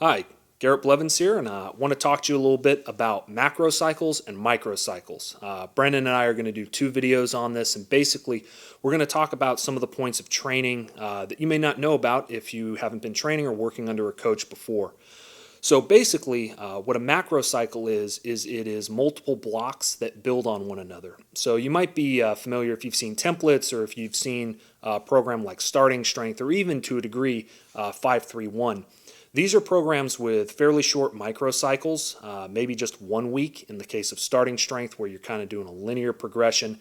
Hi, Garrett Blevins here, and I want to talk to you a little bit about macrocycles and microcycles. Brandon and I are going to do 2 videos on this, and basically we're going to talk about some of the points of training that you may not know about if you haven't been training or working under a coach before. So basically, what a macrocycle is it is multiple blocks that build on one another. So you might be familiar if you've seen templates or if you've seen a program like Starting Strength or even to a degree 5-3-1. These are programs with fairly short microcycles, maybe just 1 week in the case of Starting Strength, where you're kind of doing a linear progression,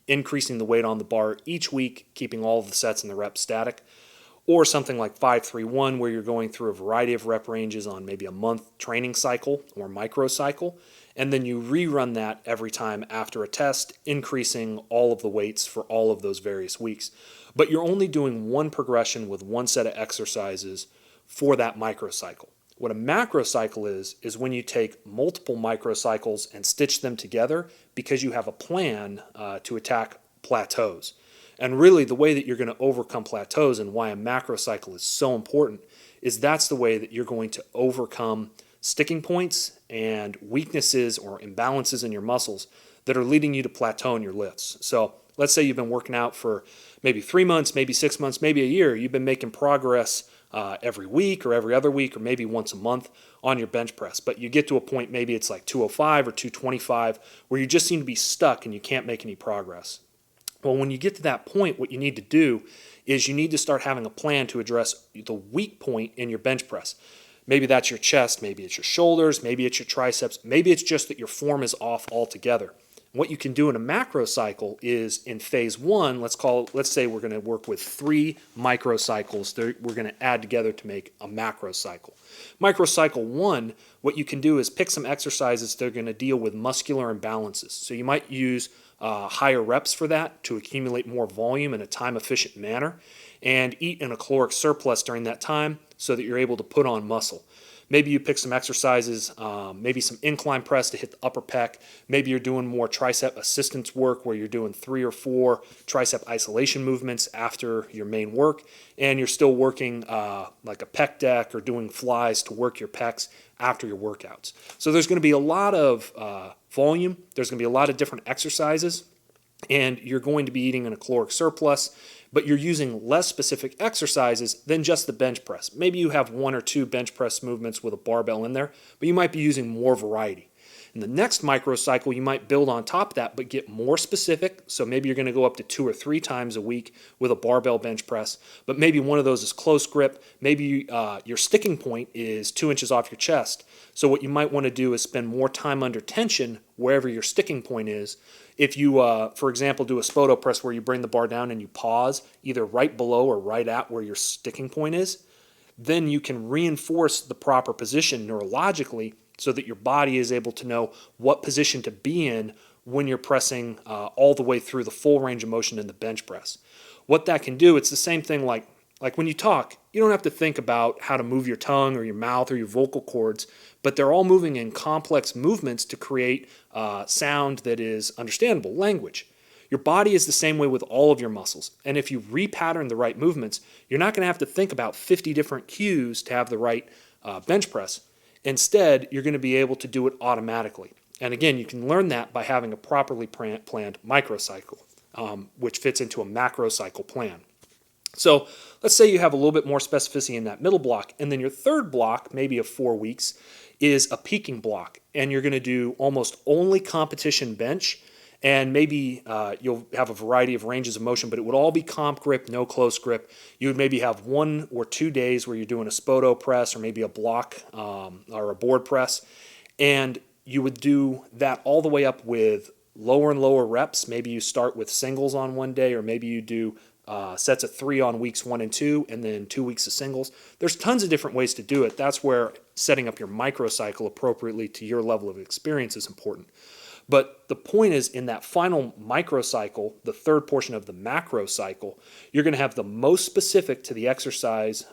increasing the weight on the bar each week, keeping all of the sets and the reps static. Or something like 5-3-1, where you're going through a variety of rep ranges on maybe a month training cycle or microcycle, and then you rerun that every time after a test, increasing all of the weights for all of those various weeks. But you're only doing one progression with one set of exercises for that microcycle. What a macrocycle is when you take multiple microcycles and stitch them together because you have a plan to attack plateaus. And really the way that you're going to overcome plateaus and why a macrocycle is so important is that's the way that you're going to overcome sticking points and weaknesses or imbalances in your muscles that are leading you to plateau in your lifts. So let's say you've been working out for maybe 3 months, maybe 6 months, maybe a year. You've been making progress every week or every other week or maybe once a month on your bench press. But you get to a point, maybe it's like 205 or 225, where you just seem to be stuck and you can't make any progress. Well, when you get to that point, what you need to do is you need to start having a plan to address the weak point in your bench press. Maybe that's your chest, maybe it's your shoulders, maybe it's your triceps, maybe it's just that your form is off altogether. What you can do in a macrocycle is in phase 1, let's say we're going to work with 3 microcycles that we're going to add together to make a macrocycle. Microcycle 1, what you can do is pick some exercises that are going to deal with muscular imbalances. So you might use higher reps for that to accumulate more volume in a time-efficient manner and eat in a caloric surplus during that time so that you're able to put on muscle. Maybe you pick some exercises, maybe some incline press to hit the upper pec. Maybe you're doing more tricep assistance work where you're doing 3 or 4 tricep isolation movements after your main work, and you're still working like a pec deck or doing flies to work your pecs after your workouts. So there's going to be a lot of volume. There's going to be a lot of different exercises, and you're going to be eating in a caloric surplus, but you're using less specific exercises than just the bench press. Maybe you have 1 or 2 bench press movements with a barbell in there, but you might be using more variety. In the next microcycle, you might build on top of that, but get more specific. So maybe you're going to go up to 2 or 3 times a week with a barbell bench press, but maybe one of those is close grip. Maybe your sticking point is 2 inches off your chest. So what you might want to do is spend more time under tension wherever your sticking point is. If you, for example, do a spoto press where you bring the bar down and you pause either right below or right at where your sticking point is, then you can reinforce the proper position neurologically so that your body is able to know what position to be in when you're pressing all the way through the full range of motion in the bench press. What that can do, it's the same thing like when you talk, you don't have to think about how to move your tongue or your mouth or your vocal cords, but they're all moving in complex movements to create sound that is understandable, language. Your body is the same way with all of your muscles, and if you repattern the right movements, you're not going to have to think about 50 different cues to have the right bench press. Instead, you're going to be able to do it automatically. And again, you can learn that by having a properly planned microcycle, which fits into a macrocycle plan. So let's say you have a little bit more specificity in that middle block, and then your third block, maybe of 4 weeks, is a peaking block, and you're going to do almost only competition bench, and maybe you'll have a variety of ranges of motion, but it would all be comp grip, no close grip. You would maybe have 1 or 2 days where you're doing a spoto press or maybe a block or a board press, and you would do that all the way up with lower and lower reps. Maybe you start with singles on one day, or maybe you do sets of 3 on weeks 1 and 2, and then 2 weeks of singles. There's tons of different ways to do it. That's where setting up your microcycle appropriately to your level of experience is important. But the point is, in that final microcycle, the third portion of the macrocycle, you're going to have the most specific to the exercise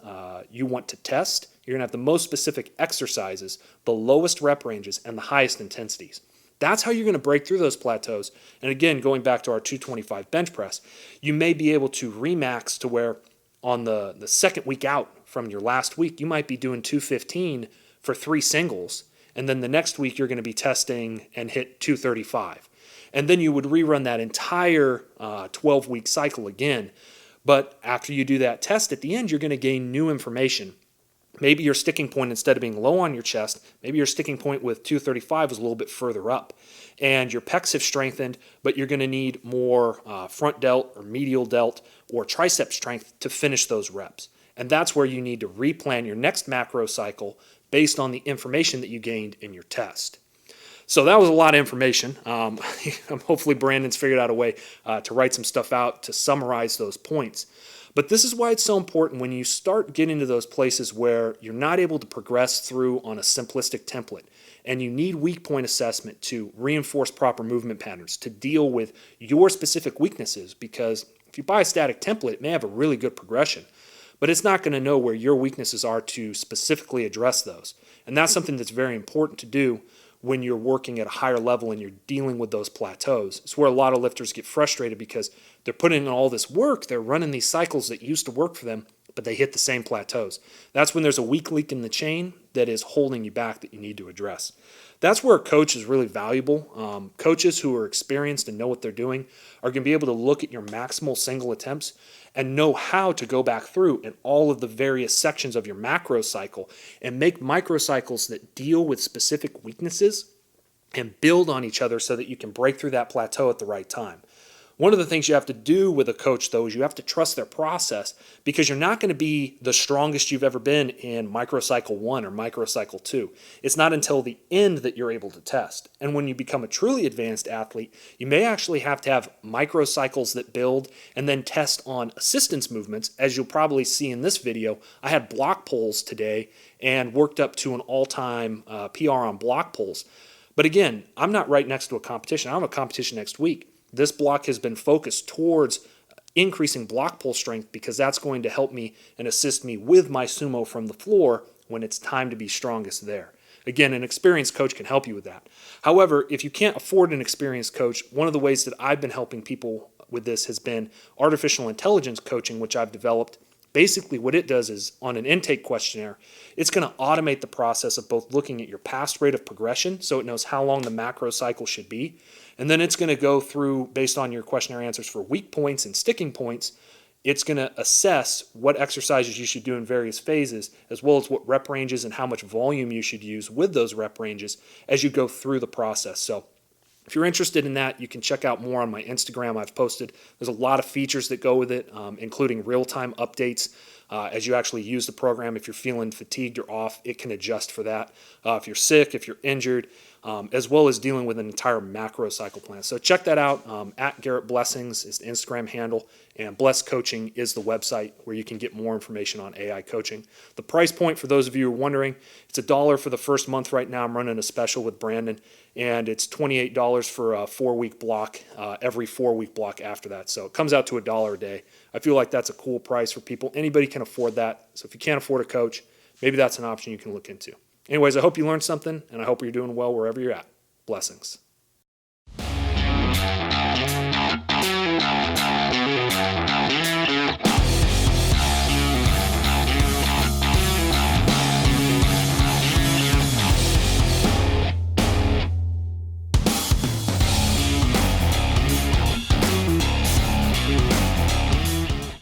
you want to test. You're going to have the most specific exercises, the lowest rep ranges, and the highest intensities. That's how you're going to break through those plateaus. And again, going back to our 225 bench press, you may be able to remax to where on the second week out from your last week, you might be doing 215 for 3 singles. And then the next week you're going to be testing and hit 235. And then you would rerun that entire 12-week cycle again. But after you do that test at the end, you're going to gain new information. Maybe your sticking point, instead of being low on your chest, maybe your sticking point with 235 was a little bit further up. And your pecs have strengthened, but you're going to need more front delt or medial delt or tricep strength to finish those reps. And that's where you need to replan your next macro cycle based on the information that you gained in your test. So that was a lot of information. Hopefully Brandon's figured out a way to write some stuff out to summarize those points. But this is why it's so important when you start getting to those places where you're not able to progress through on a simplistic template and you need weak point assessment to reinforce proper movement patterns, to deal with your specific weaknesses, because if you buy a static template, it may have a really good progression, but it's not going to know where your weaknesses are to specifically address those. And that's something that's very important to do when you're working at a higher level and you're dealing with those plateaus. It's where a lot of lifters get frustrated because they're putting in all this work, they're running these cycles that used to work for them, but they hit the same plateaus. That's when there's a weak link in the chain that is holding you back that you need to address. That's where a coach is really valuable. Coaches who are experienced and know what they're doing are going to be able to look at your maximal single attempts and know how to go back through in all of the various sections of your macro cycle and make microcycles that deal with specific weaknesses and build on each other so that you can break through that plateau at the right time. One of the things you have to do with a coach, though, is you have to trust their process, because you're not going to be the strongest you've ever been in Macrocycle 1 or Macrocycle 2. It's not until the end that you're able to test. And when you become a truly advanced athlete, you may actually have to have microcycles that build and then test on assistance movements. As you'll probably see in this video, I had block pulls today and worked up to an all-time PR on block pulls. But again, I'm not right next to a competition. I have a competition next week. This block has been focused towards increasing block pull strength because that's going to help me and assist me with my sumo from the floor when it's time to be strongest there. Again, an experienced coach can help you with that. However, if you can't afford an experienced coach, one of the ways that I've been helping people with this has been artificial intelligence coaching, which I've developed. Basically, what it does is, on an intake questionnaire, it's going to automate the process of both looking at your past rate of progression, so it knows how long the macro cycle should be, and then it's going to go through, based on your questionnaire answers for weak points and sticking points, it's going to assess what exercises you should do in various phases, as well as what rep ranges and how much volume you should use with those rep ranges as you go through the process. So if you're interested in that, you can check out more on my Instagram. I've posted, there's a lot of features that go with it, including real-time updates. As you actually use the program, if you're feeling fatigued or off, it can adjust for that. If you're sick, if you're injured, as well as dealing with an entire macro cycle plan. So check that out. At Garrett Blevins is the Instagram handle, and Bless Coaching is the website where you can get more information on AI coaching. The price point, for those of you who are wondering, it's $1 for the first month right now. I'm running a special with Brandon, and it's $28 for a 4-week block, every 4-week block after that. So it comes out to $1 a day. I feel like that's a cool price for people. Anybody can afford that. So if you can't afford a coach, maybe that's an option you can look into. Anyways, I hope you learned something, and I hope you're doing well wherever you're at. Blessings.